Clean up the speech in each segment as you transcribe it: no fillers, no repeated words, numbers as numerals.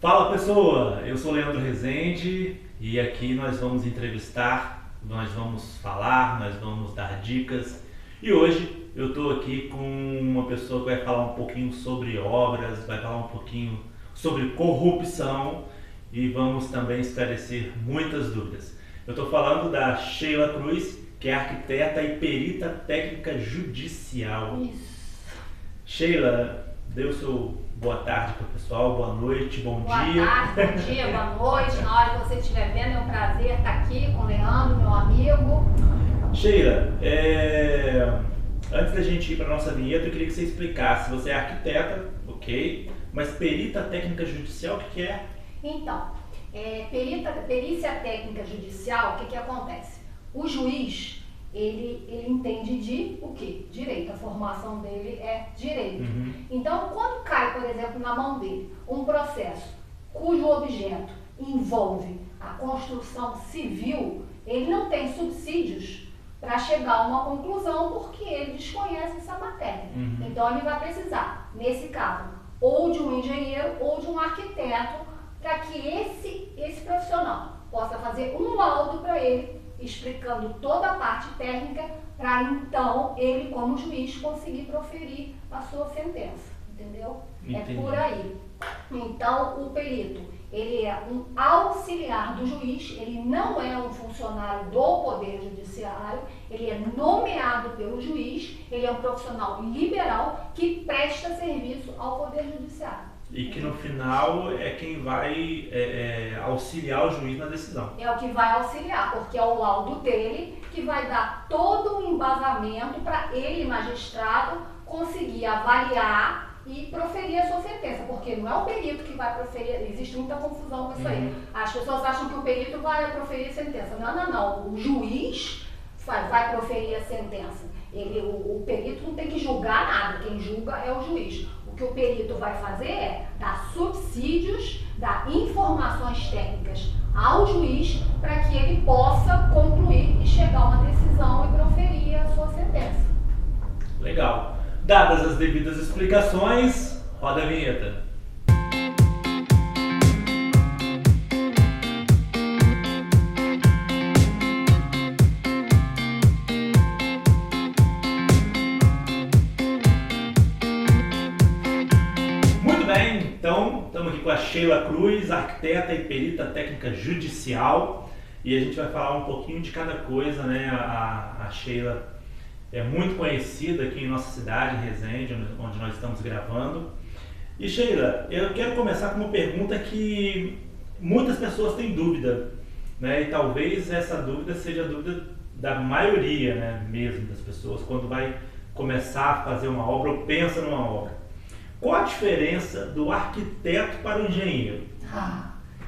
Fala pessoa, eu sou Leandro Rezende e aqui nós vamos entrevistar, nós vamos falar, nós vamos dar dicas e hoje eu estou aqui com uma pessoa que vai falar um pouquinho sobre obras, vai falar um pouquinho sobre corrupção e vamos também esclarecer muitas dúvidas. Eu estou falando da Sheila Cruz, que é arquiteta e perita técnica judicial. Isso. Sheila, dê o seu boa tarde para o pessoal, boa noite, bom dia. Boa tarde, bom dia, boa noite. Na hora que você estiver vendo, é um prazer estar aqui com o Leandro, meu amigo. Sheila, antes da gente ir para a nossa vinheta, eu queria que você explicasse. Você é arquiteta, ok, mas perita técnica judicial, o que é? Então, perícia técnica judicial, o que acontece? O juiz, ele entende de o quê? Direito. A formação dele é direito. Então, quando cai, por exemplo, na mão dele um processo cujo objeto envolve a construção civil, ele não tem subsídios para chegar a uma conclusão porque ele desconhece essa matéria. Então, ele vai precisar, nesse caso, ou de um engenheiro ou de um arquiteto para que esse profissional possa fazer um laudo para ele, explicando toda a parte técnica, para então ele, como juiz, conseguir proferir a sua sentença, entendeu? Entendi. É por aí. Então, o perito, ele é um auxiliar do juiz, ele não é um funcionário do Poder Judiciário, ele é nomeado pelo juiz, ele é um profissional liberal que presta serviço ao Poder Judiciário. E que no final é quem vai auxiliar o juiz na decisão. É o que vai auxiliar, porque é o laudo dele que vai dar todo o embasamento para ele, magistrado, conseguir avaliar e proferir a sua sentença, porque não é o perito que vai proferir, existe muita confusão com isso aí. As pessoas acham que o perito vai proferir a sentença. Não. O juiz vai proferir a sentença. O perito não tem que julgar nada, quem julga é o juiz. O que o perito vai fazer é dar subsídios, dar informações técnicas ao juiz para que ele possa concluir e chegar a uma decisão e proferir a sua sentença. Legal. Dadas as devidas explicações, roda a vinheta. Muito bem, então estamos aqui com a Sheila Cruz, arquiteta e perita técnica judicial, e a gente vai falar um pouquinho de cada coisa, né? A Sheila é muito conhecida aqui em nossa cidade, em Resende, onde nós estamos gravando. E Sheila, eu quero começar com uma pergunta que muitas pessoas têm dúvida, né? E talvez essa dúvida seja a dúvida da maioria, né, mesmo das pessoas, quando vai começar a fazer uma obra ou pensa numa obra. Qual a diferença do arquiteto para o engenheiro?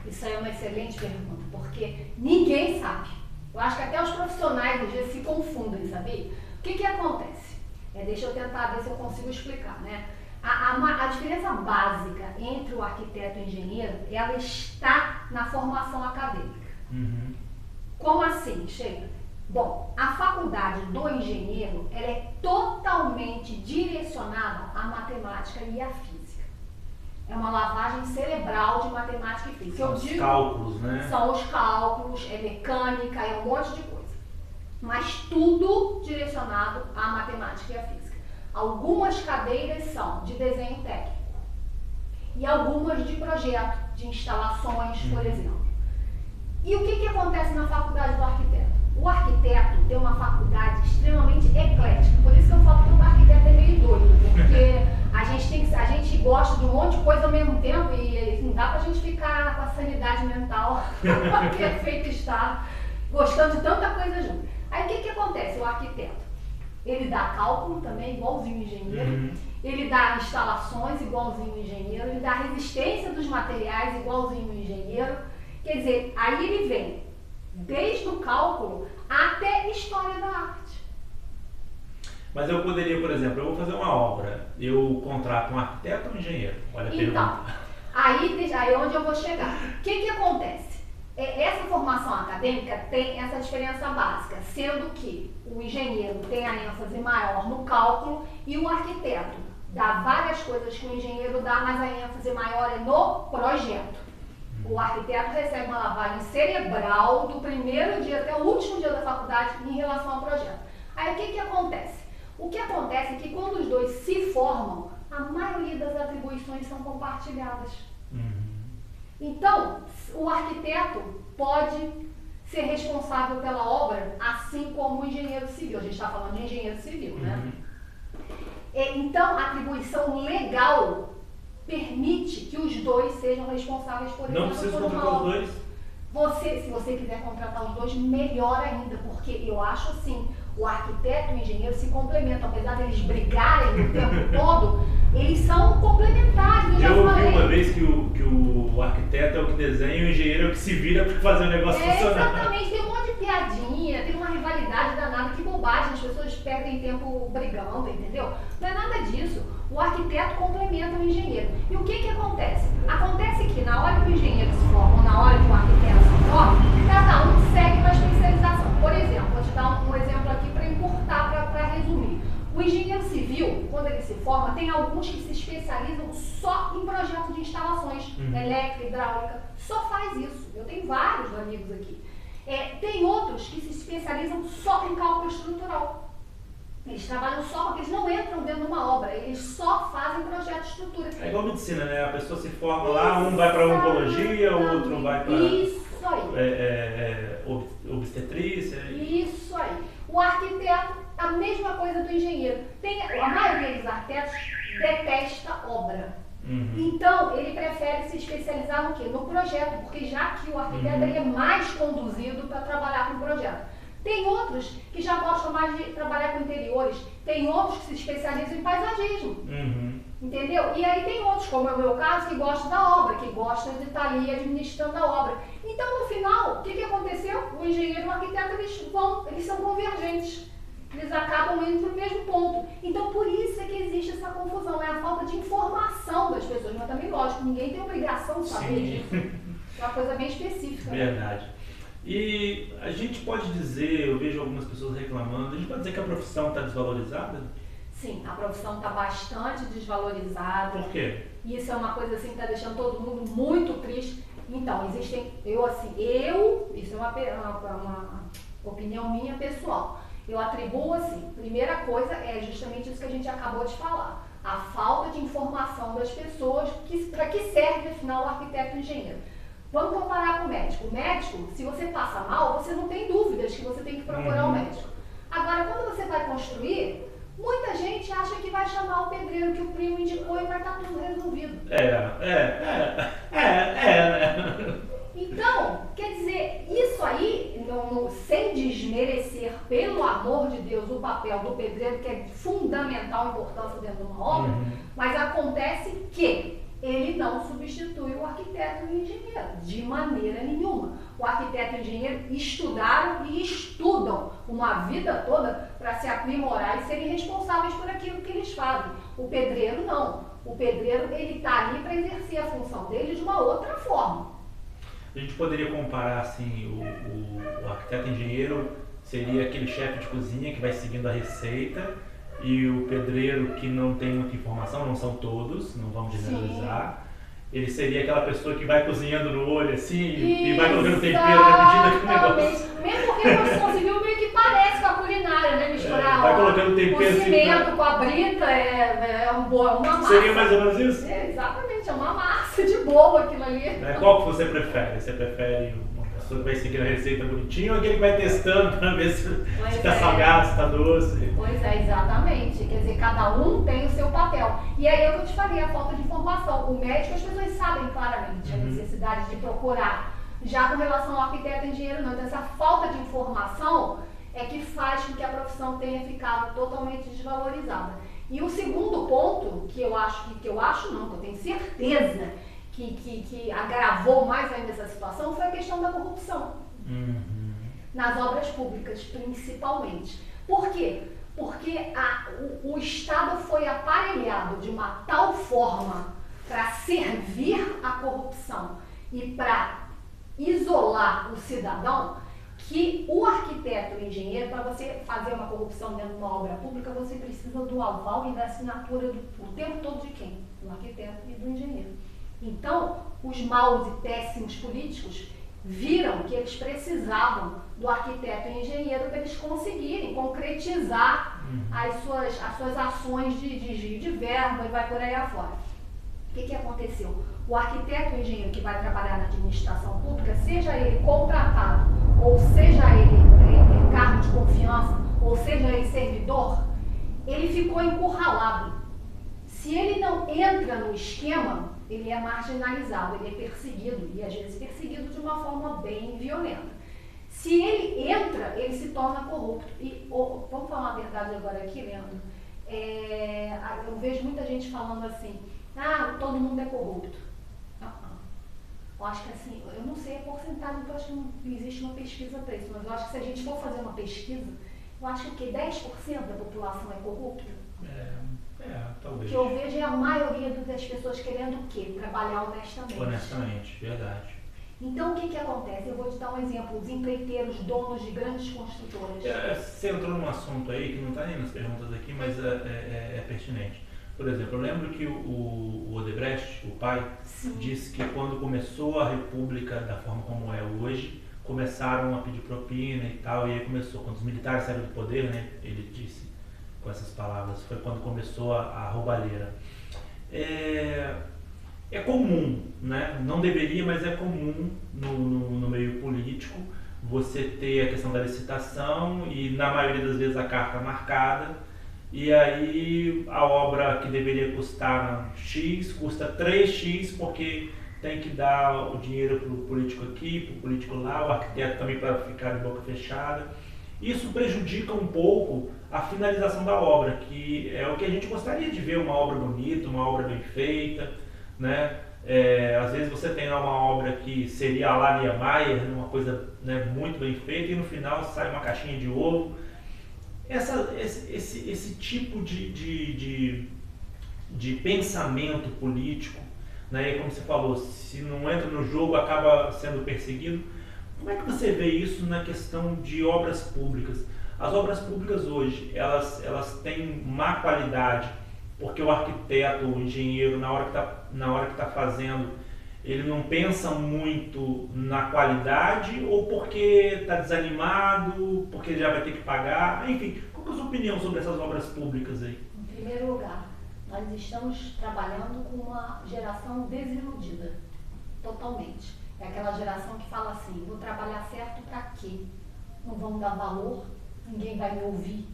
Isso aí é uma excelente pergunta, porque ninguém sabe. Eu acho que até os profissionais hoje se confundem, sabia? O que acontece? Deixa eu tentar ver se eu consigo explicar, né? A diferença básica entre o arquiteto e o engenheiro, ela está na formação acadêmica. Como assim, Sheila? Bom, a faculdade do engenheiro, ela é totalmente direcionada à matemática e à física. É uma lavagem cerebral de matemática e física. São os cálculos, né? São os cálculos, é mecânica, é um monte de coisa. Mas tudo direcionado à matemática e à física. Algumas cadeiras são de desenho técnico e algumas de projeto, de instalações, por exemplo. E o que acontece na faculdade do arquiteto? O arquiteto tem uma faculdade extremamente eclética, por isso que eu falo que o arquiteto é meio doido, porque a gente gosta de um monte de coisa ao mesmo tempo e não dá pra gente ficar com a sanidade mental perfeito estado, gostando de tanta coisa junto. Aí o que acontece? O arquiteto, ele dá cálculo também, igualzinho o engenheiro, ele dá instalações, igualzinho o engenheiro, ele dá resistência dos materiais, igualzinho o engenheiro. Quer dizer, aí ele vem desde o cálculo até história da arte. Mas eu poderia, por exemplo, eu vou fazer uma obra, eu contrato um arquiteto ou um engenheiro? Olha a pergunta. Aí é onde eu vou chegar. O que acontece? Essa formação acadêmica tem essa diferença básica, sendo que o engenheiro tem a ênfase maior no cálculo e o arquiteto dá várias coisas que o engenheiro dá, mas a ênfase maior é no projeto. O arquiteto recebe uma lavagem cerebral do primeiro dia até o último dia da faculdade em relação ao projeto. Aí o que acontece? O que acontece é que quando os dois se formam, a maioria das atribuições são compartilhadas. Então, o arquiteto pode ser responsável pela obra, assim como o engenheiro civil. A gente está falando de engenheiro civil, né? Então, a atribuição legal permite que os dois sejam responsáveis por Não precisa contratar os dois? Se você quiser contratar os dois, melhor ainda, porque eu acho assim, o arquiteto e o engenheiro se complementam, apesar deles brigarem o tempo todo, eles são complementares. Eu ouvi uma vez que o arquiteto é o que desenha e o engenheiro é o que se vira para fazer o negócio funcionar. Exatamente, tem um monte de piadinha, tem uma rivalidade danada, que bobagem, as pessoas perdem tempo brigando, entendeu? Não é nada disso. O arquiteto complementa o engenheiro. E o que acontece? Acontece que na hora que o engenheiro se forma, ou na hora que o arquiteto se forma, cada um segue uma especialização. Por exemplo, vou te dar um exemplo aqui para encurtar, para resumir. O engenheiro civil, quando ele se forma, tem alguns que se especializam só em projeto de instalações, elétrica, hidráulica, só faz isso. Eu tenho vários amigos aqui. Tem outros que se especializam só em cálculo estrutural. Eles trabalham só porque eles não entram dentro de uma obra, eles só fazem projeto de estrutura. É igual medicina, né? A pessoa se forma lá, um vai para oncologia, o outro vai para obstetrícia. Isso aí. O arquiteto, a mesma coisa do engenheiro. A maioria dos arquitetos detesta obra. Então, ele prefere se especializar no quê? No projeto, porque já que o arquiteto ele é mais conduzido para trabalhar com o projeto. Tem outros que já gostam mais de trabalhar com interiores, tem outros que se especializam em paisagismo, entendeu? E aí tem outros, como é o meu caso, que gostam da obra, que gostam de estar ali administrando a obra. Então, no final, o que aconteceu? O engenheiro e o arquiteto, eles são convergentes. Eles acabam indo para o mesmo ponto. Então, por isso é que existe essa confusão, é a falta de informação das pessoas. Mas também, lógico, ninguém tem obrigação de saber disso. É uma coisa bem específica. Verdade. Né? E a gente pode dizer, eu vejo algumas pessoas reclamando, a gente pode dizer que a profissão está desvalorizada? Sim, a profissão está bastante desvalorizada. Por quê? Isso é uma coisa assim que está deixando todo mundo muito triste. Então, existem, isso é uma opinião minha pessoal. Eu atribuo assim, primeira coisa é justamente isso que a gente acabou de falar. A falta de informação das pessoas, para que serve afinal o arquiteto e o engenheiro. Vamos comparar com o médico. O médico, se você passa mal, você não tem dúvidas que você tem que procurar o médico. Agora, quando você vai construir, muita gente acha que vai chamar o pedreiro que o primo indicou e vai estar tudo resolvido. Então, quer dizer, isso aí, sem desmerecer, pelo amor de Deus, o papel do pedreiro, que é de fundamental importância dentro de uma obra, mas acontece que ele não substitui o arquiteto e o engenheiro, de maneira nenhuma. O arquiteto e o engenheiro estudaram e estudam uma vida toda para se aprimorar e serem responsáveis por aquilo que eles fazem. O pedreiro não. O pedreiro ele está ali para exercer a função dele de uma outra forma. A gente poderia comparar assim, o arquiteto e engenheiro seria aquele chefe de cozinha que vai seguindo a receita, e o pedreiro que não tem muita informação, não são todos, não vamos generalizar. Ele seria aquela pessoa que vai cozinhando no olho assim e vai colocando tempero na medida que o negócio. Mesmo porque a construção civil meio que parece com a culinária, né? Misturar vai colocando tempero o cimento com a brita uma massa. Seria mais ou menos isso? Exatamente, é uma massa de bolo aquilo ali. Qual que você prefere? Você prefere uma pessoa que vai seguir a receita bonitinha ou aquele que vai testando para ver se está salgado, se está doce? Pois é, exatamente. Quer dizer, cada um tem o seu papel. E aí é o que eu te falei, a falta de informação. O médico, as pessoas sabem claramente a necessidade de procurar. Já com relação ao arquiteto e engenheiro, não. Então, essa falta de informação é que faz com que a profissão tenha ficado totalmente desvalorizada. E o segundo ponto, que eu tenho certeza que agravou mais ainda essa situação, foi a questão da corrupção. Nas obras públicas, principalmente. Por quê? Porque o Estado foi aparelhado de uma tal forma para servir a corrupção e para isolar o cidadão, que o arquiteto e o engenheiro, para você fazer uma corrupção dentro de uma obra pública, você precisa do aval e da assinatura o tempo todo de quem? Do arquiteto e do engenheiro. Então, os maus e péssimos políticos viram que eles precisavam do arquiteto e engenheiro para eles conseguirem concretizar as suas ações de desvio de verba e vai por aí afora. O que aconteceu? O arquiteto e engenheiro que vai trabalhar na administração pública, seja ele contratado, ou seja ele cargo de confiança, ou seja ele servidor, ele ficou encurralado. Se ele não entra no esquema, ele é marginalizado, ele é perseguido, e às vezes perseguido de uma forma bem violenta. Se ele entra, ele se torna corrupto. E vamos falar uma verdade agora aqui, Leandro. Eu vejo muita gente falando assim, todo mundo é corrupto. Eu acho que assim, eu não sei a porcentagem, porque eu acho que não existe uma pesquisa para isso, mas eu acho que se a gente for fazer uma pesquisa, eu acho que 10% da população é corrupta. Talvez. O que eu vejo é a maioria das pessoas querendo o quê? Trabalhar honestamente. Honestamente, verdade. Então, o que acontece? Eu vou te dar um exemplo. Os empreiteiros, donos de grandes construtoras. Você entrou num assunto aí que não está nem nas perguntas aqui, mas é pertinente. Por exemplo, eu lembro que o Odebrecht, o pai, disse que quando começou a República da forma como é hoje, começaram a pedir propina e tal, e aí começou, quando os militares saíram do poder, né, ele disse com essas palavras, foi quando começou a roubalheira. É comum, né? Não deveria, mas é comum no meio político você ter a questão da licitação e na maioria das vezes a carta marcada, e aí a obra que deveria custar X custa 3X porque tem que dar o dinheiro para o político aqui, para o político lá, o arquiteto também para ficar de boca fechada. Isso prejudica um pouco a finalização da obra, que é o que a gente gostaria de ver, uma obra bonita, uma obra bem feita, né? Às vezes você tem uma obra que seria a la Niemeyer, uma coisa, né, muito bem feita, e no final sai uma caixinha de ovo. Esse tipo de pensamento político, né, e como você falou, se não entra no jogo acaba sendo perseguido. Como é que você vê isso na questão de obras públicas? As obras públicas hoje, elas têm má qualidade, porque o arquiteto, o engenheiro, na hora que está fazendo, ele não pensa muito na qualidade, ou porque está desanimado, porque já vai ter que pagar, enfim, qual é a sua opinião sobre essas obras públicas aí? Em primeiro lugar, nós estamos trabalhando com uma geração desiludida, totalmente. É aquela geração que fala assim, vou trabalhar certo para quê? Não vão dar valor, ninguém vai me ouvir.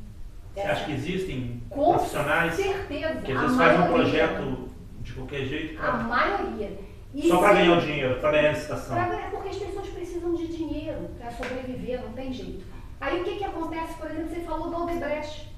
Você acha que existem com profissionais certeza, que às vezes fazem um projeto de qualquer jeito? A maioria. Só para ganhar o dinheiro, para ganhar a licitação. Porque as pessoas precisam de dinheiro para sobreviver, não tem jeito. Aí o que acontece, por exemplo, você falou do Odebrecht.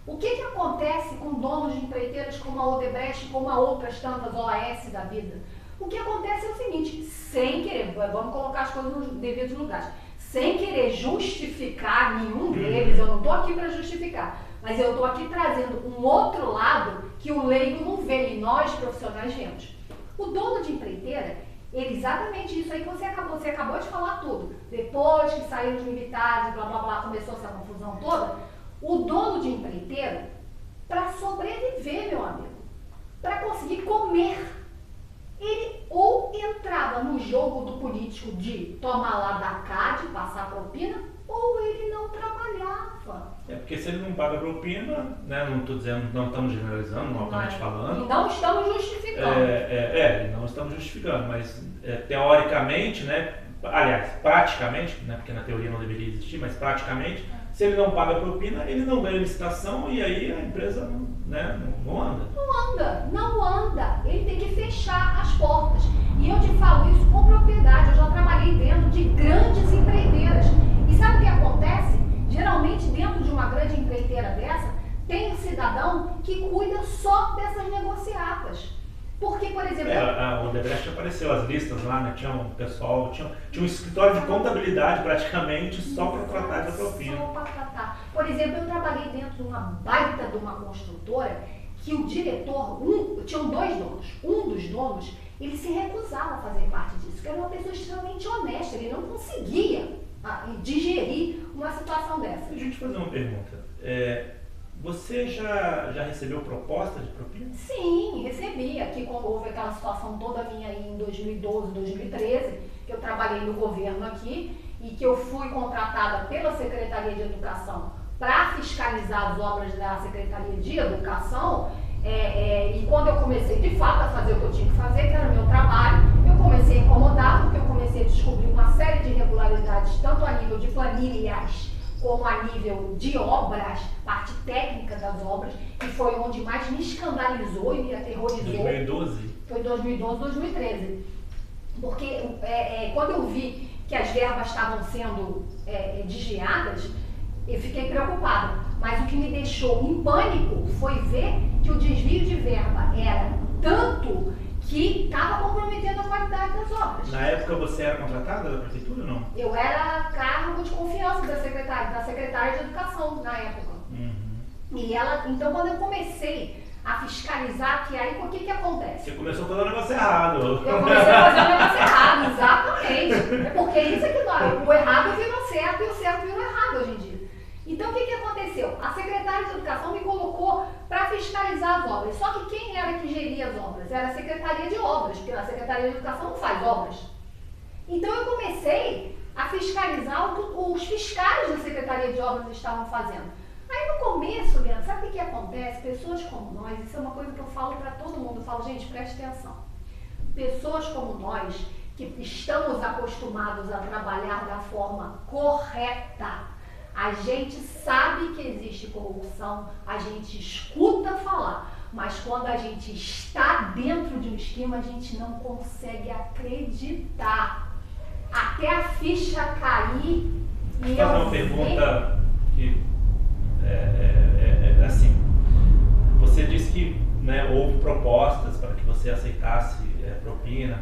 O que acontece com donos de empreiteiras como a Odebrecht, como a outras tantas OAS da vida? O que acontece é o seguinte, sem querer, vamos colocar as coisas nos devidos lugares, sem querer justificar nenhum deles, eu não estou aqui para justificar, mas eu estou aqui trazendo um outro lado que o leigo não vê e nós profissionais vemos. O dono de empreiteira, exatamente isso aí que você acabou de falar tudo. Depois que saíram os militares, blá blá blá, começou essa confusão toda, o dono de empreiteira, para sobreviver, meu amigo, para conseguir comer, ele ou entrava no jogo do político de tomar lá da cá, de passar propina, ou ele não trabalhava. Porque se ele não paga propina, né, não estou dizendo, não estamos generalizando, novamente falando. E não estamos justificando. Não estamos justificando, mas teoricamente, né, aliás, praticamente, né, porque na teoria não deveria existir, mas praticamente, se ele não paga propina, ele não ganha licitação e aí a empresa não anda. Não anda. Ele tem que fechar as portas. E eu te falo isso com propriedade. Eu já trabalhei dentro de grandes empreiteiras. E sabe o que acontece? Geralmente, dentro de uma grande empreiteira dessa, tem um cidadão que cuida só dessas negociatas. Porque, por exemplo... O Odebrecht apareceu as listas lá, né? Tinha um pessoal, tinha um escritório de contabilidade praticamente só para tratar da propina. Só para tratar. Por exemplo, eu trabalhei dentro de uma baita de uma construtora que o diretor, tinham dois donos. Um dos donos, ele se recusava a fazer parte disso, porque era uma pessoa extremamente honesta, ele não conseguia digerir uma situação dessa. Deixa eu te fazer uma pergunta. Você já recebeu proposta de propina? Sim, recebi. Aqui quando houve aquela situação toda minha aí em 2012, 2013, que eu trabalhei no governo aqui e que eu fui contratada pela Secretaria de Educação para fiscalizar as obras da Secretaria de Educação, e quando eu comecei de fato a fazer o que eu tinha que fazer, que era o meu trabalho, eu comecei a incomodar, porque eu comecei a descobrir uma série de irregularidades, tanto a nível de planilhas, como a nível de obras, parte técnica das obras, que foi onde mais me escandalizou e me aterrorizou. 2012? Foi 2012, 2013. Porque quando eu vi que as verbas estavam sendo desviadas, eu fiquei preocupada. Mas o que me deixou em pânico foi ver que o desvio de verba era tanto que estava comprometendo a qualidade das obras. Na época você era contratada da prefeitura ou não? Eu era cargo de confiança da secretária de Educação na época. E então quando eu comecei a fiscalizar, que aí o que acontece? Você começou a fazer o negócio errado. Eu comecei a fazer o negócio errado, exatamente. É porque isso é que o errado virou certo e o certo virou errado hoje em dia. Então o que aconteceu? A secretária de Educação me colocou para fiscalizar as obras. Só que quem era que geria as obras? Era a Secretaria de Obras, porque a Secretaria de Educação não faz obras. Então eu comecei a fiscalizar o que os fiscais da Secretaria de Obras estavam fazendo. Aí no começo, Leandro, sabe o que acontece? Pessoas como nós, isso é uma coisa que eu falo para todo mundo, eu falo, gente, preste atenção. Pessoas como nós, que estamos acostumados a trabalhar da forma correta, a gente sabe que existe corrupção, a gente escuta falar, mas quando a gente está dentro de um esquema, a gente não consegue acreditar. Até a ficha cair e eu fazer uma pergunta que assim, você disse que houve propostas para que você aceitasse propina,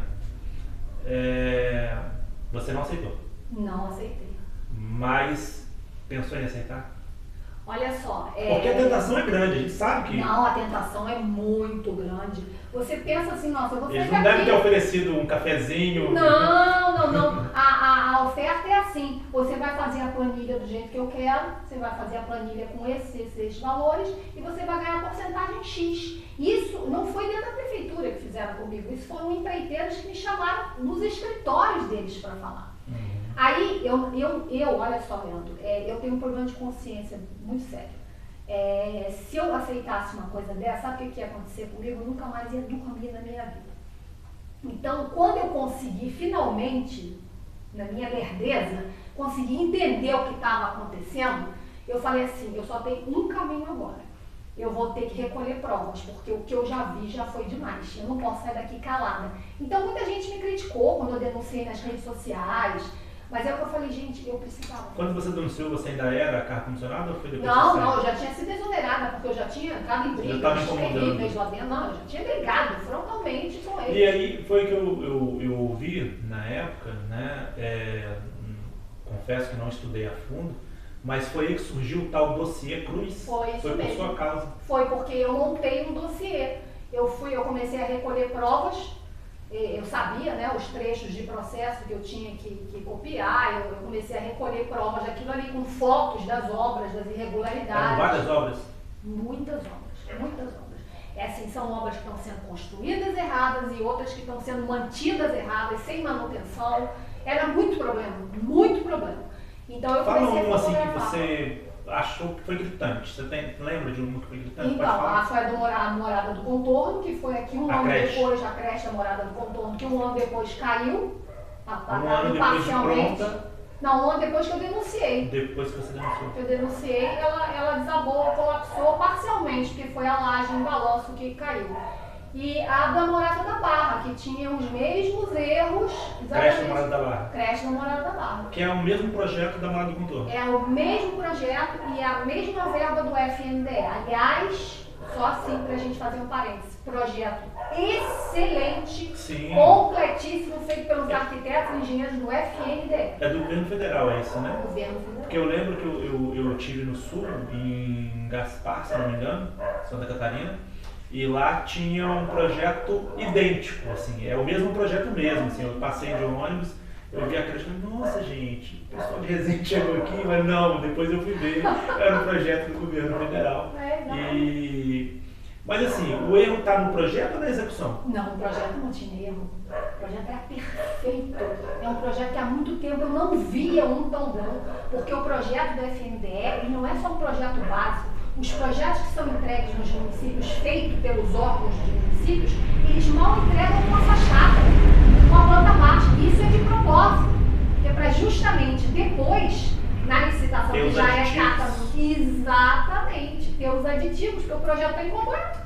você não aceitou? Não aceitei. Mas pensou em aceitar? Olha só, porque a tentação é grande, a gente sabe que... Não, a tentação é muito grande. Você pensa assim, nossa, você eles não devem ter oferecido um cafezinho... Não. A oferta é assim, você vai fazer a planilha do jeito que eu quero, você vai fazer a planilha com esses valores e você vai ganhar a porcentagem X. Isso não foi dentro da prefeitura que fizeram comigo, isso foram empreiteiros que me chamaram nos escritórios deles para falar. Aí, olha só, Leandro, eu tenho um problema de consciência muito sério. Se eu aceitasse uma coisa dessa, sabe o que ia acontecer comigo? Eu nunca mais ia dormir na minha vida. Então, quando eu consegui finalmente, na minha lerdeza, conseguir entender o que estava acontecendo, eu falei assim, eu só tenho um caminho agora. Eu vou ter que recolher provas, porque o que eu já vi já foi demais. Eu não posso sair daqui calada. Então, muita gente me criticou quando eu denunciei nas redes sociais. Mas é o que eu falei, gente, eu precisava. Quando você denunciou, você ainda era cargo comissionado ou foi depois? Não, eu já tinha sido exonerada, porque eu já tinha entrado em brigas terríveis lá dentro. Não, eu já tinha brigado frontalmente com eles. E aí foi que eu ouvi na época, confesso que não estudei a fundo, mas foi aí que surgiu o tal dossiê Cruz. Foi isso por mesmo. sua causa. Foi porque eu montei um dossiê. Eu comecei a recolher provas. Eu sabia, os trechos de processo que eu tinha que copiar, eu comecei a recolher provas daquilo ali com fotos das obras, das irregularidades. Eram várias obras? Muitas obras. São obras que estão sendo construídas erradas e outras que estão sendo mantidas erradas, sem manutenção. Era muito problema. Então eu comecei a assim que você achou que foi gritante. Você lembra de uma que foi gritante? Então, foi a morada do contorno, que foi aqui um ano depois, a creche da morada do contorno, que um ano depois caiu, parcialmente. Não, um ano depois que eu denunciei. Depois que você denunciou? Eu denunciei, ela desabou, colapsou parcialmente, porque foi a laje em balanço que caiu. E a da Morada da Barra, que tinha os mesmos erros. Creche da Morada da Barra. Creche da Morada da Barra. Que é o mesmo projeto da Morada do Contorno. É o mesmo projeto e a mesma verba do FNDE. Aliás, só assim pra gente fazer um parênteses. Projeto excelente, sim, completíssimo, feito pelos arquitetos e engenheiros do FNDE. É do governo federal, é isso, né? Governo federal. Porque eu lembro que eu estive no sul, em Gaspar, se não me engano, Santa Catarina. E lá tinha um projeto idêntico, assim, é o mesmo projeto mesmo, assim, eu passei de ônibus Eu vi a creche e falei, nossa gente, o pessoal de Resende chegou aqui, mas não, depois eu fui ver, era um projeto do governo federal. Mas assim, o erro está no projeto ou na execução? Não, o projeto não tinha erro. O projeto era perfeito. É um projeto que há muito tempo eu não via um tão bom, porque o projeto do FNDE ele não é só um projeto básico. Os projetos que são entregues nos municípios, feitos pelos órgãos dos municípios, eles mal entregam uma fachada, uma planta baixa. Isso é de propósito, que é para justamente depois, na licitação, que já é carta. Exatamente, ter os aditivos, porque o projeto está incompleto.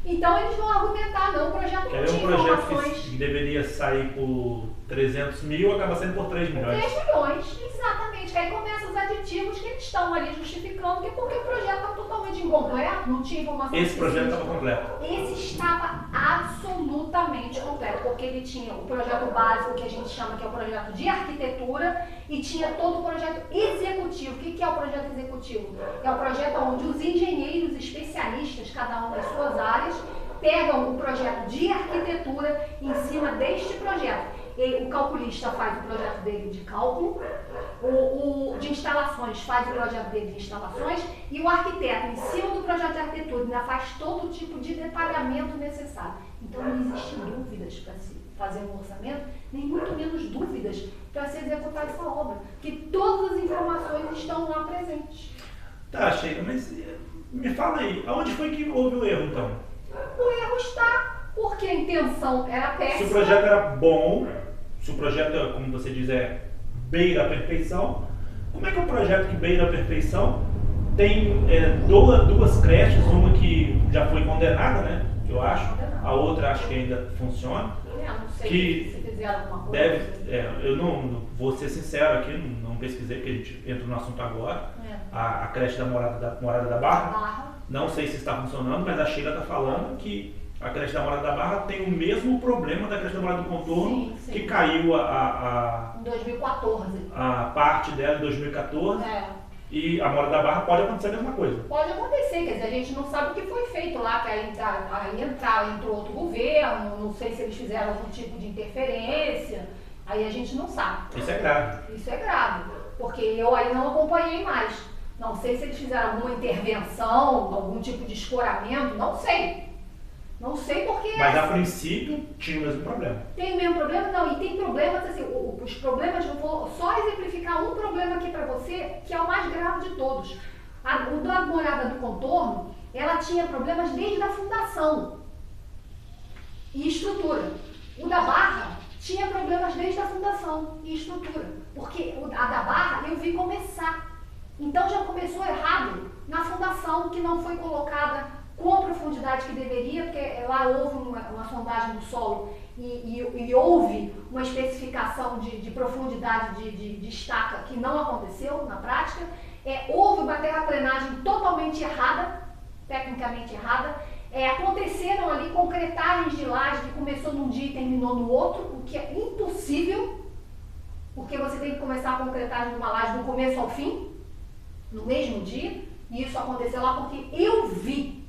Então eles vão argumentar, não, o projeto não tinha informações. Um projeto que deveria sair por 300 mil, acaba saindo por 3 milhões. 3 milhões, exatamente. Aí começam os aditivos que eles estão ali justificando, que é porque o projeto está totalmente incompleto, não tinha informação. Esse projeto estava completo? Esse estava absolutamente completo, porque ele tinha o projeto básico, que a gente chama que é o projeto de arquitetura, e tinha todo o projeto executivo. O que é o projeto executivo? É o projeto onde os engenheiros especialistas, cada um das suas áreas, pegam o projeto de arquitetura em cima deste projeto. O calculista faz o projeto dele de cálculo, o de instalações faz o projeto dele de instalações, e o arquiteto, em cima do projeto de arquitetura, ainda faz todo tipo de detalhamento necessário. Então não existem dúvidas para se fazer um orçamento, nem muito menos dúvidas para se executar essa obra, que todas as informações estão lá presentes. Tá, Sheila, mas me fala aí, aonde foi que houve o erro então? O erro está porque a intenção era péssima. Se o projeto era bom, se o projeto, como você diz, é beira a perfeição, como é que um projeto que beira a perfeição tem duas creches, uma que já foi condenada, né, que eu acho, a outra acho que ainda funciona. Não sei que se fizeram alguma coisa. Eu não vou ser sincero aqui, não pesquisei, porque a gente entra no assunto agora. A creche da Morada da Barra, não sei se está funcionando, mas a Sheila está falando que a creche da Morada da Barra tem o mesmo problema da creche da Morada do Contorno, sim. Que caiu em 2014. A parte dela em 2014. E a Morada da Barra pode acontecer a mesma coisa. Pode acontecer, quer dizer, a gente não sabe o que foi feito lá, que aí entrou outro governo, não sei se eles fizeram algum tipo de interferência, aí a gente não sabe. Isso é grave. Isso é grave, porque eu aí não acompanhei mais. Não sei se eles fizeram alguma intervenção, algum tipo de escoramento, não sei. Não sei porque... Mas a princípio tinha o mesmo problema. Tem o mesmo problema? Não, e tem problemas, assim, os problemas, eu vou só exemplificar um problema aqui para você, que é o mais grave de todos. O da Morada do Contorno, ela tinha problemas desde a fundação e estrutura. O da Barra tinha problemas desde a fundação e estrutura, porque a da Barra eu vi começar. Então já começou errado na fundação, que não foi colocada com a profundidade que deveria, porque lá houve uma sondagem do solo e houve uma especificação de profundidade de estaca que não aconteceu na prática. Houve uma terraplenagem totalmente errada, tecnicamente errada. Aconteceram ali concretagens de laje que começou num dia e terminou no outro, o que é impossível, porque você tem que começar a concretagem de uma laje do começo ao fim, no mesmo dia. E isso aconteceu lá porque eu vi,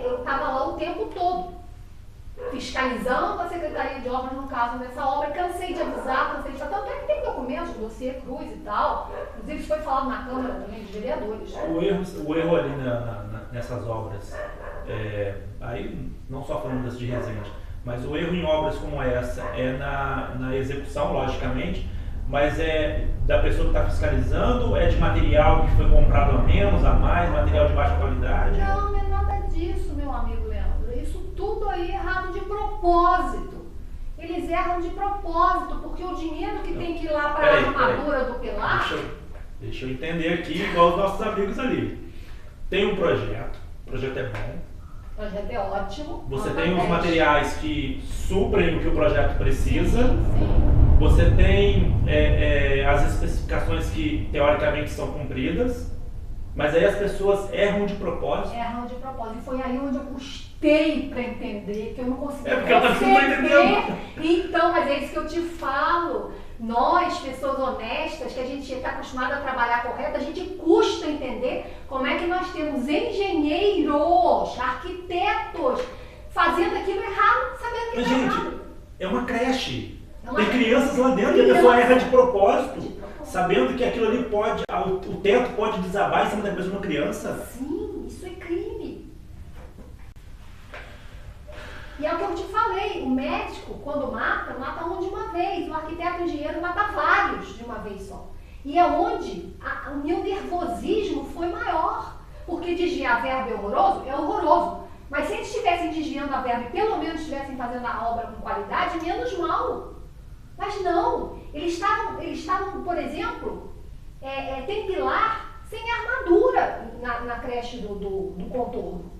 eu estava lá o tempo todo, fiscalizando a Secretaria de Obras, no caso, nessa obra. Cansei de avisar, cansei de falar, tanto é que tem documentos, dossiê, cruz e tal, inclusive isso foi falado na Câmara também, dos vereadores. O erro ali nessas obras, aí não só falando das de Resende, mas o erro em obras como essa é na execução, logicamente, mas é da pessoa que está fiscalizando, é de material que foi comprado a menos, a mais, material de baixa qualidade? Não é nada disso, meu amigo Leandro. Isso tudo aí é errado de propósito. Eles erram de propósito, porque o dinheiro que tem que ir lá para a armadura do pilar... Deixa eu entender aqui, igual os nossos amigos ali. Tem um projeto, o projeto é bom. O projeto é ótimo. Você tem os materiais que suprem o que o projeto precisa. Sim. Você tem as especificações que teoricamente são cumpridas, mas aí as pessoas erram de propósito. Erram de propósito. E foi aí onde eu custei para entender, que eu não conseguia porque ela não está entendendo. Então, mas é isso que eu te falo. Nós, pessoas honestas, que a gente está acostumado a trabalhar correto, a gente custa entender como é que nós temos engenheiros, arquitetos, fazendo aquilo errado, sabendo que é errado. É uma creche. Tem crianças lá dentro e a pessoa erra de propósito, sabendo que aquilo ali pode, o teto pode desabar em cima da pessoa, uma criança. Sim, isso é crime. E é o que eu te falei, o médico, quando mata um de uma vez. O arquiteto e o engenheiro mata vários de uma vez só. E é onde o meu nervosismo foi maior. Porque desviar verbo é horroroso. Mas se eles estivessem desviando a verba e pelo menos estivessem fazendo a obra com qualidade, menos mal. Mas não, eles estavam, por exemplo, tem pilar sem armadura na creche do contorno.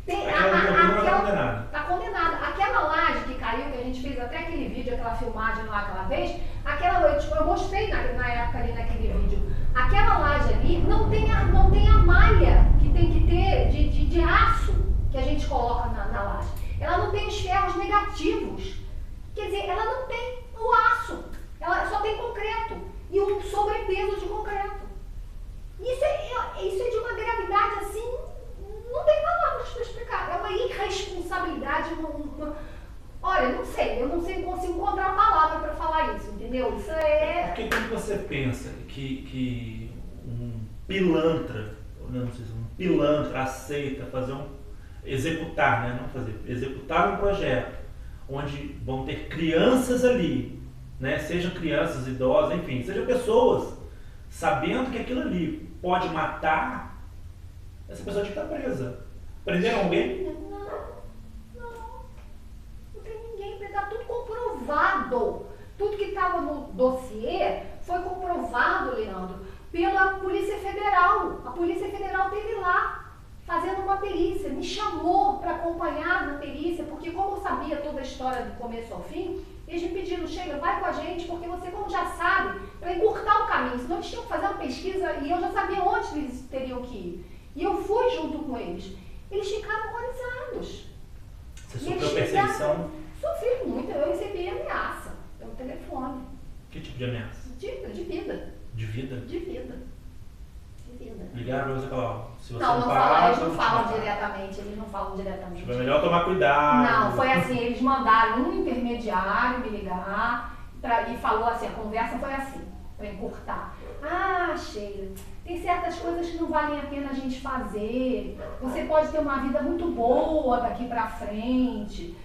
Está condenada. Aquela laje que caiu, que a gente fez até aquele vídeo, aquela filmagem lá aquela vez, eu mostrei na época ali naquele vídeo, aquela laje ali não tem a malha que tem que ter de aço que a gente coloca na laje. Ela não tem os ferros negativos. Quer dizer, ela não tem o aço. Ela só tem concreto e um sobrepeso de concreto. Isso é de uma gravidade assim, não tem palavras para explicar. É uma irresponsabilidade. Olha, não sei, eu não consigo encontrar a palavra para falar isso, entendeu? Isso é... Porque quando você pensa que um pilantra, não sei se um pilantra aceita executar, né? Não fazer, executar um projeto onde vão ter crianças ali, né? Sejam crianças, idosos, enfim, sejam pessoas, sabendo que aquilo ali pode matar, essa pessoa tinha que estar presa. Prenderam alguém? Não tem ninguém, está tudo comprovado. Tudo que estava no dossiê foi comprovado, Leandro, pela Polícia Federal. A Polícia Federal esteve lá fazendo uma perícia, me chamou para acompanhar na perícia, porque como eu sabia toda a história do começo ao fim, eles me pediram, Sheila, vai com a gente, porque você, como já sabe, para encurtar o caminho, senão eles tinham que fazer uma pesquisa e eu já sabia onde eles teriam que ir. E eu fui junto com eles. Eles ficaram horrorizados. Você sofreu perseguição? Sofri muito, eu recebi ameaça pelo telefone. Que tipo de ameaça? De vida. De vida? De vida. Ligaram pra você e falaram, se você não parar, eles não falam diretamente, Tipo, é melhor tomar cuidado. Não, foi assim, eles mandaram um intermediário me ligar e falou assim, a conversa foi assim, para encurtar. Ah, Sheila, tem certas coisas que não valem a pena a gente fazer. Você pode ter uma vida muito boa daqui pra frente.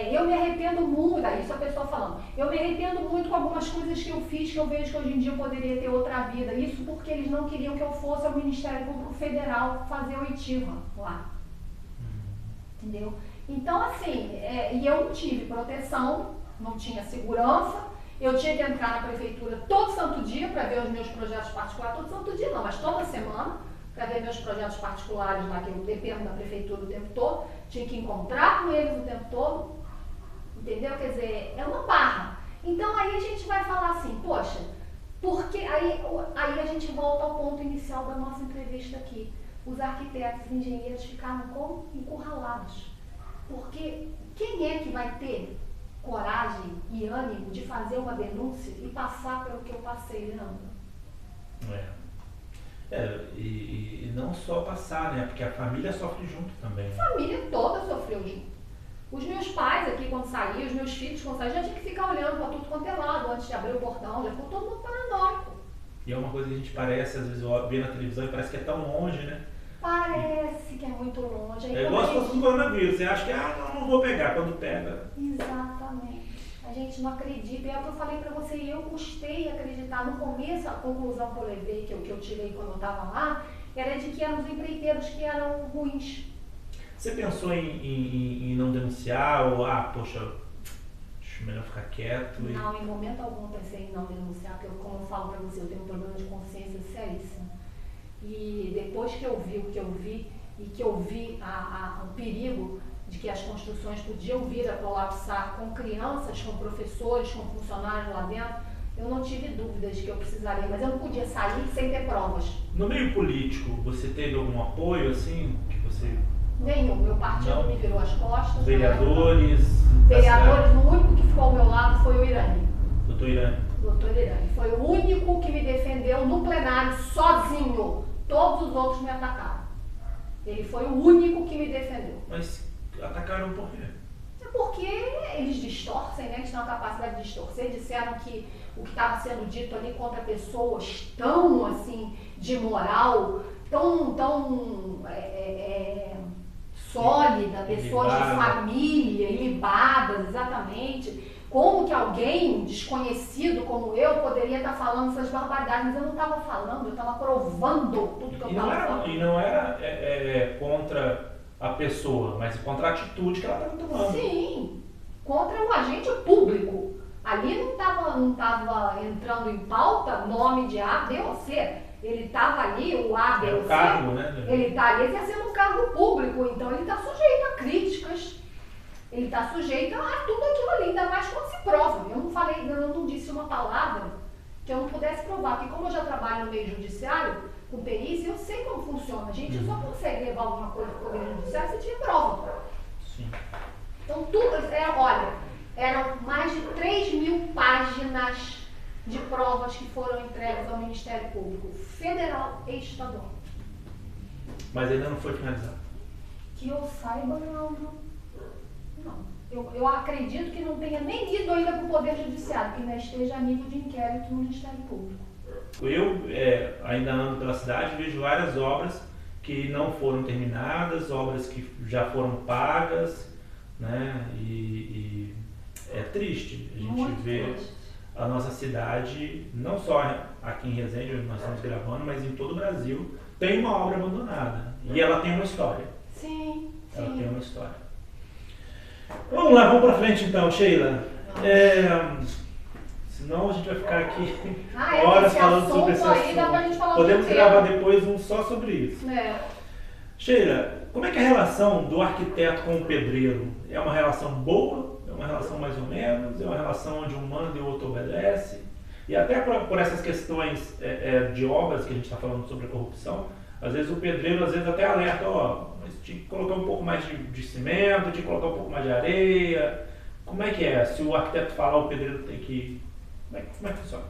Eu me arrependo muito, isso a pessoa falando, eu me arrependo muito com algumas coisas que eu fiz, que eu vejo que hoje em dia eu poderia ter outra vida. Isso porque eles não queriam que eu fosse ao Ministério Público Federal fazer oitiva lá. Entendeu? Então, assim, e eu não tive proteção, não tinha segurança, eu tinha que entrar na prefeitura todo santo dia para ver os meus projetos particulares, todo santo dia não, mas toda semana, para ver meus projetos particulares lá, que eu dependo da prefeitura o tempo todo, tinha que encontrar com eles o tempo todo, entendeu? Quer dizer, é uma barra. Então aí a gente vai falar assim, poxa, porque aí a gente volta ao ponto inicial da nossa entrevista aqui. Os arquitetos e engenheiros ficaram como encurralados. Porque quem é que vai ter coragem e ânimo de fazer uma denúncia e passar pelo que eu passei, Leandro? E não só passar, né? Porque a família sofre junto também. A família toda sofreu junto. Os meus pais aqui, quando saíam, os meus filhos, quando saíam, já tinha que ficar olhando para tudo quanto é lado antes de abrir o portão, já ficou todo mundo paranoico. E é uma coisa que a gente parece, às vezes, vê na televisão e parece que é tão longe, né? Parece que é muito longe. Aí é igual se fosse um coronavírus. Você acha que, não vou pegar. Quando pega... Exatamente. A gente não acredita. É o que eu falei pra você. E eu custei acreditar. No começo, a conclusão que eu levei, que eu tirei quando eu estava lá, era de que eram os empreiteiros que eram ruins. Você pensou em não denunciar? Ou, poxa, acho melhor ficar quieto? Não, em momento algum pensei em não denunciar. Porque, como eu falo pra você, eu tenho um problema de consciência seríssimo. E depois que eu vi o que eu vi, e que eu vi o perigo de que as construções podiam vir a colapsar com crianças, com professores, com funcionários lá dentro, eu não tive dúvidas de que eu precisaria, mas eu não podia sair sem ter provas. No meio político, você teve algum apoio, assim, que você... Nenhum, meu partido não me virou as costas. Vereadores? Vereadores, o único que ficou ao meu lado foi o Irani. Doutor Irani? Doutor Irani. Foi o único que me defendeu no plenário, sozinho. Todos os outros me atacaram. Ele foi o único que me defendeu. Mas atacaram por quê? É porque eles distorcem, né? Que têm a capacidade de distorcer, disseram que o que estava sendo dito ali contra pessoas tão, assim, de moral, tão sólida, pessoas de família, ilibadas, exatamente. Como que alguém desconhecido como eu poderia estar falando essas barbaridades? Mas eu não estava falando, eu estava provando tudo que eu estava falando. E não era contra a pessoa, mas contra a atitude que ela estava tomando. Sim, contra o agente público. Ali não estava entrando em pauta nome de A, B ou C. Ele estava ali, o A, B ou C. Cargo, né? Ele está ali exercendo um cargo público, então ele está sujeito a críticas. Ele está sujeito a tudo aquilo ali, ainda mais quando se prova. Eu não disse uma palavra que eu não pudesse provar, porque como eu já trabalho no meio judiciário, com perícia, eu sei como funciona. A gente só consegue levar alguma coisa para o poder judiciário se tiver prova. Sim. Então tudo, eram mais de 3.000 páginas de provas que foram entregues ao Ministério Público Federal e Estadual. Mas ainda não foi finalizado. Que eu saiba, não. Eu acredito que não tenha nem ido ainda para o Poder Judiciário, que ainda esteja a nível de inquérito no Ministério Público. Eu ainda ando pela cidade, vejo várias obras que não foram terminadas, obras que já foram pagas, né? E é triste a gente Muito ver triste. A nossa cidade, não só aqui em Resende, onde nós estamos gravando, mas em todo o Brasil, tem uma obra abandonada. E ela tem uma história. Sim. Ela tem uma história. Vamos lá, vamos pra frente então, Sheila. Senão a gente vai ficar aqui horas falando sobre esse assunto. Dá pra gente falar Podemos gravar depois um só sobre isso. Sheila, como é que é a relação do arquiteto com o pedreiro? É uma relação boa? É uma relação mais ou menos? É uma relação onde um manda e o outro obedece? E até por essas questões de obras que a gente está falando sobre a corrupção, às vezes o pedreiro até alerta, mas tinha que colocar um pouco mais de cimento, tinha que colocar um pouco mais de areia. Como é que é? Se o arquiteto falar, o pedreiro tem que... Como é que funciona?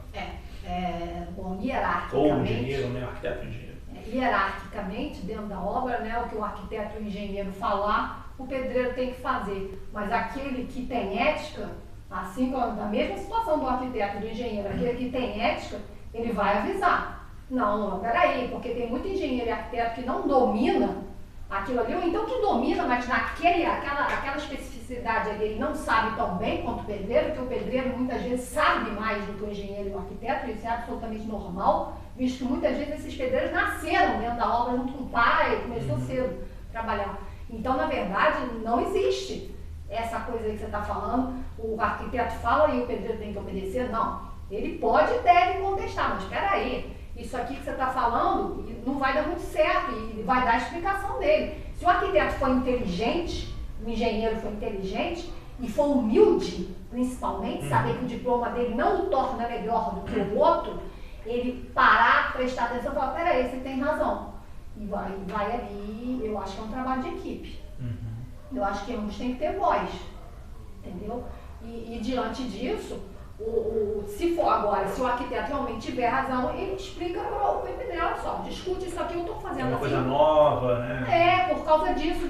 Bom, hierarquicamente... Ou o engenheiro, né? O arquiteto e o engenheiro. Hierarquicamente, dentro da obra, né, o que o arquiteto e o engenheiro falar, o pedreiro tem que fazer. Mas aquele que tem ética, assim como da mesma situação do arquiteto e do engenheiro, aquele que tem ética, ele vai avisar. Não, peraí, porque tem muito engenheiro e arquiteto que não domina aquilo ali, ou então que domina, mas aquela especificidade ali ele não sabe tão bem quanto o pedreiro, porque o pedreiro muitas vezes sabe mais do que o engenheiro e o arquiteto, isso é absolutamente normal, visto que muitas vezes esses pedreiros nasceram dentro da obra junto com o pai, começou cedo a trabalhar. Então, na verdade, não existe essa coisa aí que você está falando, o arquiteto fala e o pedreiro tem que obedecer, não. Ele pode e deve contestar, mas espera aí. Isso aqui que você está falando não vai dar muito certo e vai dar a explicação dele. Se o arquiteto for inteligente, o engenheiro for inteligente e for humilde, principalmente, saber que o diploma dele não o torna melhor do que o outro, ele parar, prestar atenção e falar, peraí, você tem razão. E vai ali, eu acho que é um trabalho de equipe. Eu acho que ambos têm que ter voz, entendeu? E diante disso, se for agora, se o arquiteto realmente tiver razão, ele explica para o pedreiro, olha só, discute isso aqui, eu estou fazendo uma assim. Coisa nova, né? Por causa disso,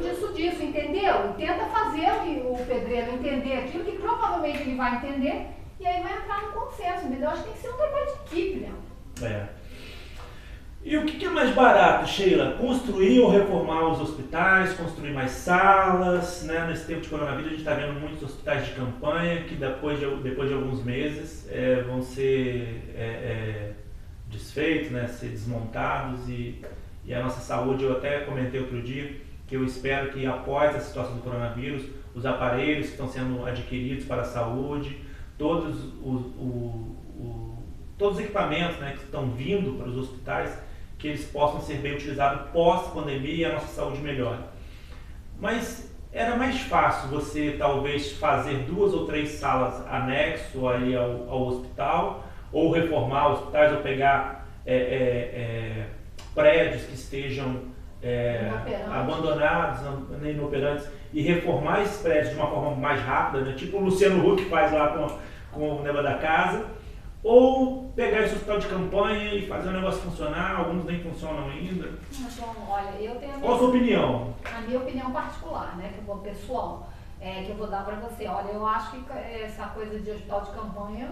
entendeu? E tenta fazer o pedreiro entender aquilo que provavelmente ele vai entender e aí vai entrar no consenso, entendeu? Acho que tem que ser um trabalho de equipe, né? E o que é mais barato, Sheila? Construir ou reformar os hospitais, construir mais salas, né? Nesse tempo de coronavírus a gente está vendo muitos hospitais de campanha que depois de alguns meses vão ser desfeitos, né? Ser desmontados e a nossa saúde, eu até comentei outro dia que eu espero que após a situação do coronavírus, os aparelhos que estão sendo adquiridos para a saúde, todos os equipamentos, né, que estão vindo para os hospitais, que eles possam ser bem utilizados pós-pandemia e a nossa saúde melhore. Mas era mais fácil você talvez fazer 2 ou 3 salas anexo aí ao hospital, ou reformar hospitais, ou pegar prédios que estejam abandonados, inoperantes, e reformar esses prédios de uma forma mais rápida, né? Tipo o Luciano Huck faz lá com o Negócio da Casa, ou pegar esse hospital de campanha e fazer o negócio funcionar, alguns nem funcionam ainda. Então, olha, eu tenho Qual a sua opinião? A minha opinião particular, né, que é pessoal. que eu vou dar para você. Olha, eu acho que essa coisa de hospital de campanha,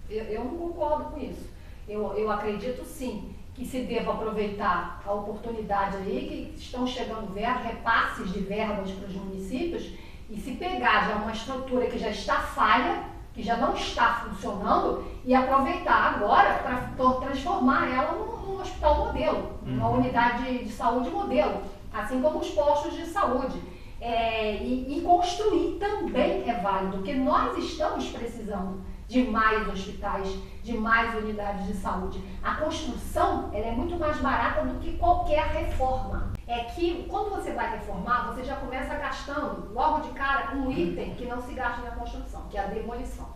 eu não concordo com isso. Eu acredito sim que se deva aproveitar a oportunidade aí, que estão chegando repasses de verbas para os municípios, e se pegar já uma estrutura que já está falha, que já não está funcionando, e aproveitar agora para transformar ela num hospital modelo, uma unidade de saúde modelo, assim como os postos de saúde. E construir também é válido, porque nós estamos precisando de mais hospitais, de mais unidades de saúde. A construção, ela é muito mais barata do que qualquer reforma. É que quando você vai reformar, você já começa gastando logo de cara um item que não se gasta na construção, que é a demolição.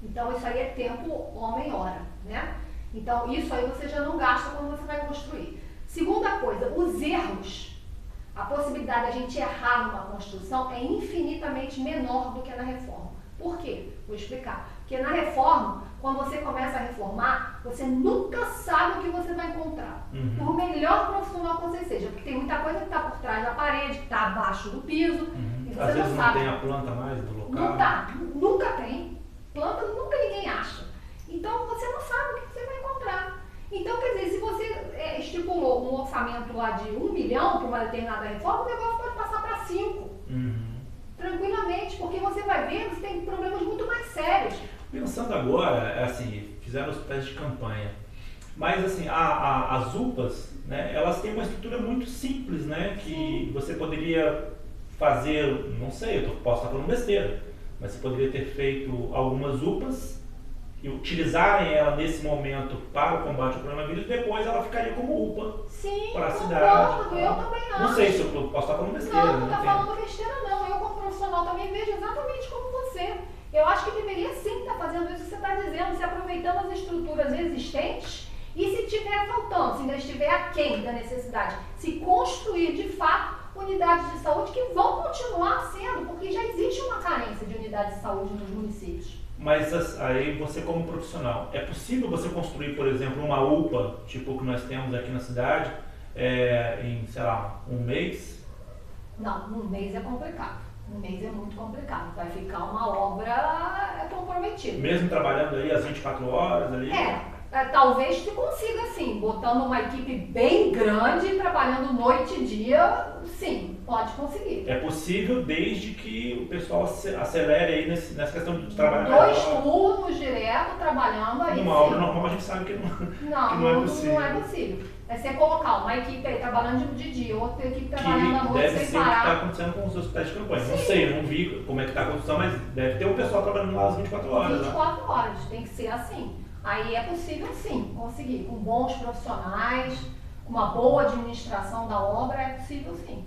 Então isso aí é tempo, homem, hora, né? Então isso aí você já não gasta quando você vai construir. Segunda coisa, os erros. A possibilidade da gente errar numa construção é infinitamente menor do que na reforma. Por quê? Vou explicar. Porque na reforma, quando você começa a reformar, você nunca sabe o que você vai encontrar. Por melhor profissional que você seja. Porque tem muita coisa que está por trás da parede, que está abaixo do piso. E você Às vezes não sabe. tem a planta mais do local. Não tá. Nunca tem. Planta nunca ninguém acha. Então você não sabe o que você vai encontrar. Então, quer dizer, se você estipulou um orçamento lá de 1 milhão para uma determinada reforma, o negócio pode passar para 5. Tranquilamente, porque você vai ver, você tem problemas muito mais sérios. Pensando agora, assim, fizeram hospitais de campanha, mas assim, as UPAs, né, elas têm uma estrutura muito simples, né, que você poderia fazer, não sei, posso estar falando besteira, mas você poderia ter feito algumas UPAs e utilizarem ela nesse momento para o combate ao coronavírus, depois ela ficaria como UPA para a cidade. Eu também acho. Não sei se eu posso estar falando besteira. Não está falando besteira não. Eu como profissional também vejo exatamente como você. Eu acho que deveria sim estar fazendo isso que você está dizendo, se aproveitando as estruturas existentes e se estiver faltando, se ainda estiver aquém da necessidade, se construir de fato unidades de saúde que vão continuar sendo, porque já existe uma carência de unidades de saúde nos municípios. Mas aí você como profissional, é possível você construir, por exemplo, uma UPA, tipo o que nós temos aqui na cidade, em, sei lá, um mês? Não, um mês é complicado. Um mês é muito complicado. Vai ficar uma obra comprometida. Mesmo trabalhando aí as 24 horas ali? Talvez se consiga sim, botando uma equipe bem grande, trabalhando noite e dia, sim, pode conseguir. É possível desde que o pessoal acelere aí nessa questão de trabalhar. 2 turnos direto, trabalhando aí. Uma obra normal a gente sabe que não é possível. Não é possível. É você colocar uma equipe aí trabalhando de dia, outra equipe trabalhando à noite sem parar. Deve ser o que está acontecendo com os hospitais de campanha. Sim. Não sei, eu não vi como é que está a construção, mas deve ter um pessoal trabalhando lá às 24 horas. 24 horas, tem que ser assim. Aí é possível sim conseguir, com bons profissionais, com uma boa administração da obra, é possível sim.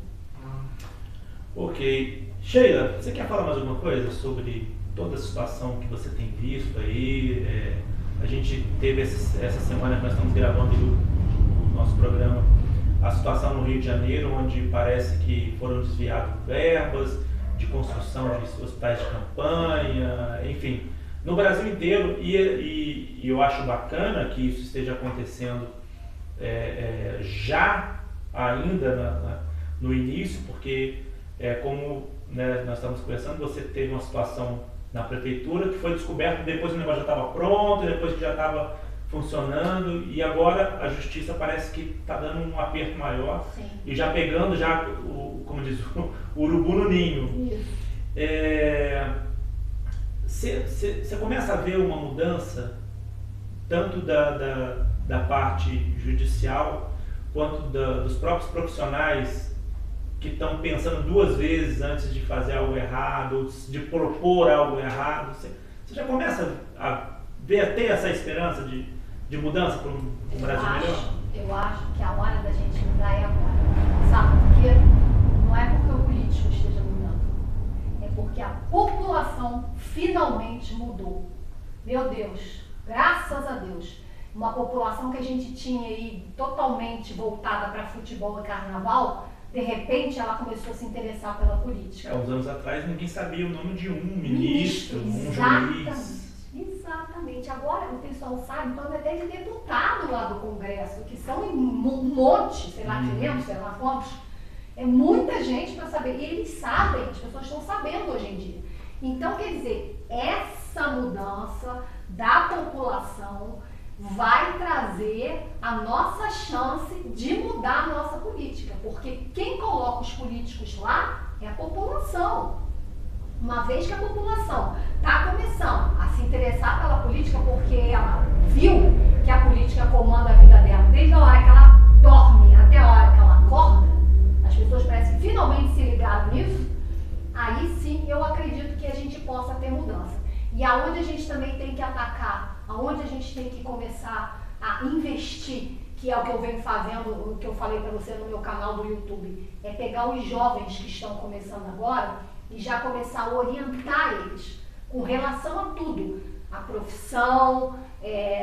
Ok. Sheila, você quer falar mais alguma coisa sobre toda a situação que você tem visto aí? A gente teve essa semana que nós estamos gravando o nosso programa, a situação no Rio de Janeiro, onde parece que foram desviadas verbas de construção de hospitais de campanha, enfim. No Brasil inteiro, e eu acho bacana que isso esteja acontecendo já ainda no início, porque como nós estamos conversando, você teve uma situação na prefeitura que foi descoberta depois que o negócio já estava pronto, depois que já estava funcionando, e agora a justiça parece que está dando um aperto maior. Sim. E já pegando como diz, o urubu no ninho. Isso. Você começa a ver uma mudança tanto da parte judicial quanto dos próprios profissionais que estão pensando 2 vezes antes de fazer algo errado, de propor algo errado. Você já começa a ter essa esperança de mudança para um Brasil melhor? Eu acho que a hora da gente mudar é agora. Sabe por quê? Não é porque o político esteja mudando. É porque a população finalmente mudou. Meu Deus, graças a Deus. Uma população que a gente tinha aí totalmente voltada para futebol e carnaval, de repente ela começou a se interessar pela política. Uns anos atrás ninguém sabia o nome de um ministro, um juiz. Exatamente. Agora o pessoal sabe, então até de deputado lá do Congresso, que são um monte, sei lá, 500, sei lá quantos. É muita gente para saber. E eles sabem, as pessoas estão sabendo hoje em dia. Então, quer dizer, essa mudança da população vai trazer a nossa chance de mudar a nossa política. Porque quem coloca os políticos lá é a população. Uma vez que a população está começando a se interessar pela política porque ela viu que a política comanda a vida dela, desde a hora que ela dorme até a hora que ela acorda, as pessoas parecem que finalmente se ligaram nisso, aí sim eu acredito que a gente possa ter mudança. E aonde a gente também tem que atacar, aonde a gente tem que começar a investir, que é o que eu venho fazendo, o que eu falei para você no meu canal do YouTube, é pegar os jovens que estão começando agora e já começar a orientar eles com relação a tudo, a profissão,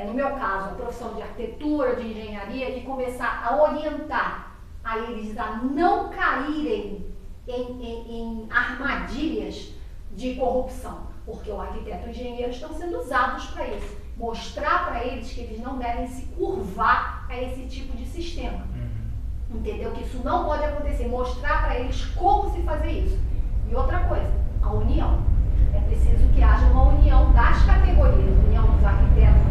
no meu caso, a profissão de arquitetura, de engenharia, e começar a orientar a eles a não caírem em armadilhas de corrupção, porque o arquiteto e o engenheiro estão sendo usados para isso. Mostrar para eles que eles não devem se curvar a esse tipo de sistema. Entendeu? Que isso não pode acontecer. Mostrar para eles como se fazer isso. E outra coisa, a união. É preciso que haja uma união das categorias, união dos arquitetos,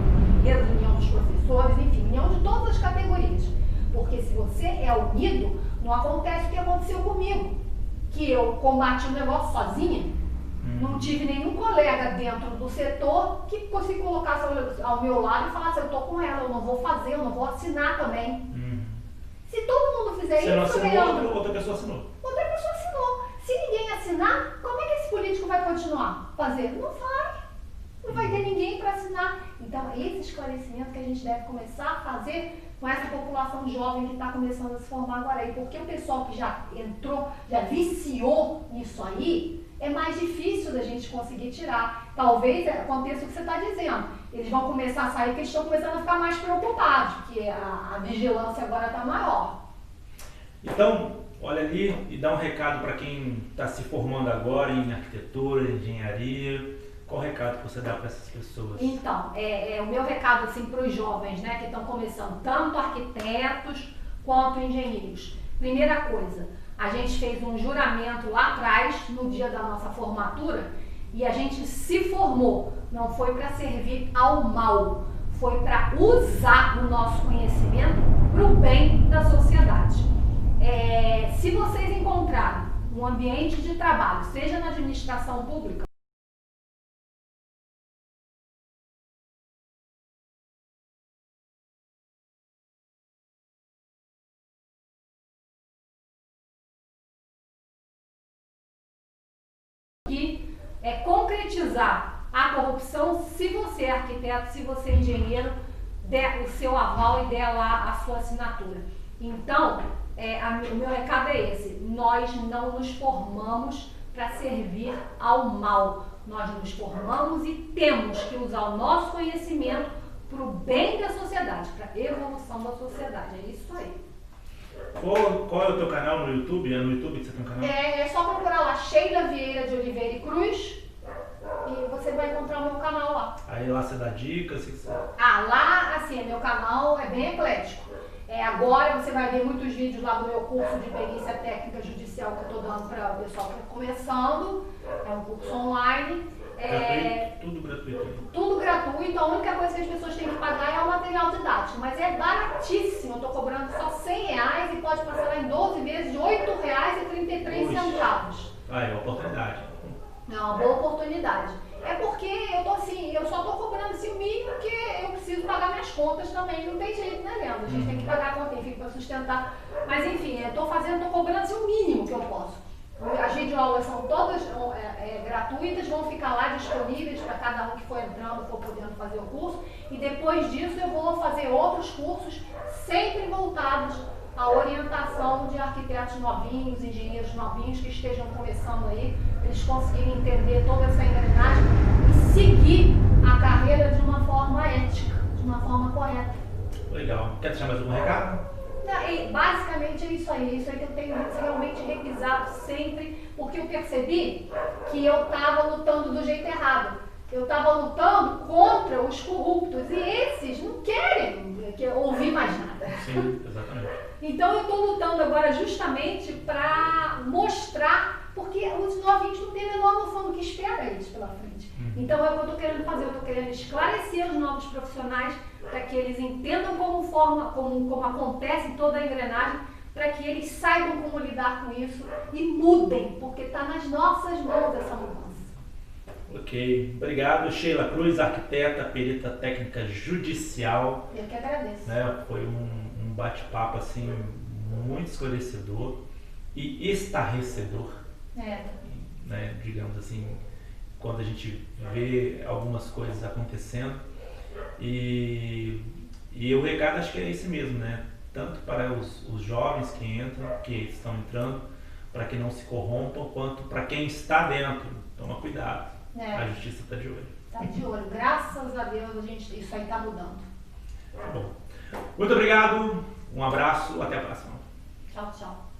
união dos professores, enfim, união de todas as categorias. Porque se você é unido, não acontece o que aconteceu comigo, que eu combati o negócio sozinha, não tive nenhum colega dentro do setor que se colocasse ao meu lado e falasse, eu tô com ela, eu não vou fazer, eu não vou assinar também. Se todo mundo fizer Você não isso, assinou, outra pessoa assinou. Outra pessoa assinou. Se ninguém assinar, como é que esse político vai continuar fazendo? Não vai. Não vai ter ninguém para assinar. Então, esse esclarecimento que a gente deve começar a fazer com essa população jovem que está começando a se formar agora aí. Porque o pessoal que já entrou, já viciou nisso aí, é mais difícil da gente conseguir tirar. Talvez aconteça o que você está dizendo. Eles vão começar a sair porque eles estão começando a ficar mais preocupados, porque a vigilância agora está maior. Então, olha ali e dá um recado para quem está se formando agora em arquitetura, engenharia. Qual o recado que você dá para essas pessoas? Então, o meu recado assim, para os jovens, né, que estão começando, tanto arquitetos quanto engenheiros. Primeira coisa, a gente fez um juramento lá atrás, no dia da nossa formatura, e a gente se formou. Não foi para servir ao mal, foi para usar o nosso conhecimento para o bem da sociedade. Se vocês encontrarem um ambiente de trabalho, seja na administração pública, que concretizar a corrupção, se você é arquiteto, se você é engenheiro, der o seu aval e der lá a sua assinatura. Então, o meu recado é esse: nós não nos formamos para servir ao mal, nós nos formamos e temos que usar o nosso conhecimento para o bem da sociedade, para a evolução da sociedade. É isso aí. Qual é o teu canal no YouTube? É no YouTube que você tem um canal? É só procurar lá Sheila Vieira de Oliveira e Cruz e você vai encontrar o meu canal lá. Aí lá você dá dicas? Lá, assim, meu canal é bem eclético. Agora você vai ver muitos vídeos lá do meu curso de perícia técnica judicial que eu estou dando para o pessoal que está começando. É um curso online. Tudo gratuito. Tudo gratuito. A única coisa que as pessoas têm que pagar é o material didático. Mas é baratíssimo. Eu estou cobrando só R$100 e pode passar em 12 vezes de R$8,33. É uma oportunidade. É uma boa oportunidade. É porque eu só estou cobrando assim, o mínimo porque eu preciso pagar minhas contas também. Não tem jeito, né, Leandro? A gente tem que pagar a conta, enfim, para sustentar. Mas enfim, eu estou cobrando assim, o mínimo que eu posso. As videoaulas são todas gratuitas, vão ficar lá disponíveis para cada um que for entrando, for podendo fazer o curso. E depois disso eu vou fazer outros cursos, sempre voltados à orientação de arquitetos novinhos, engenheiros novinhos que estejam começando aí, eles conseguirem entender toda essa engrenagem e seguir a carreira de uma forma ética, de uma forma correta. Legal. Quer deixar mais algum recado? Basicamente é isso aí que eu tenho realmente revisado sempre, porque eu percebi que eu estava lutando do jeito errado. Eu estava lutando contra os corruptos e esses não querem ouvir mais nada. Sim, exatamente. Então eu estou lutando agora justamente para mostrar, porque os novinhos não têm a menor noção do que espera eles pela frente. Então é o que eu estou querendo fazer, eu estou querendo esclarecer os novos profissionais para que eles entendam como acontece toda a engrenagem, para que eles saibam como lidar com isso e mudem, porque está nas nossas mãos essa mudança. Ok, obrigado. Sheila Cruz, arquiteta, perita técnica judicial. Eu que agradeço. Né? Foi um bate-papo assim, muito esclarecedor e estarrecedor. Né? Digamos assim, quando a gente vê algumas coisas acontecendo. E o recado acho que é esse mesmo, né? Tanto para os jovens que estão entrando, para que não se corrompam, quanto para quem está dentro. Toma cuidado. A justiça está de olho. Está de olho. Graças a Deus isso aí está mudando. Tá bom. Muito obrigado, um abraço, até a próxima. Tchau, tchau.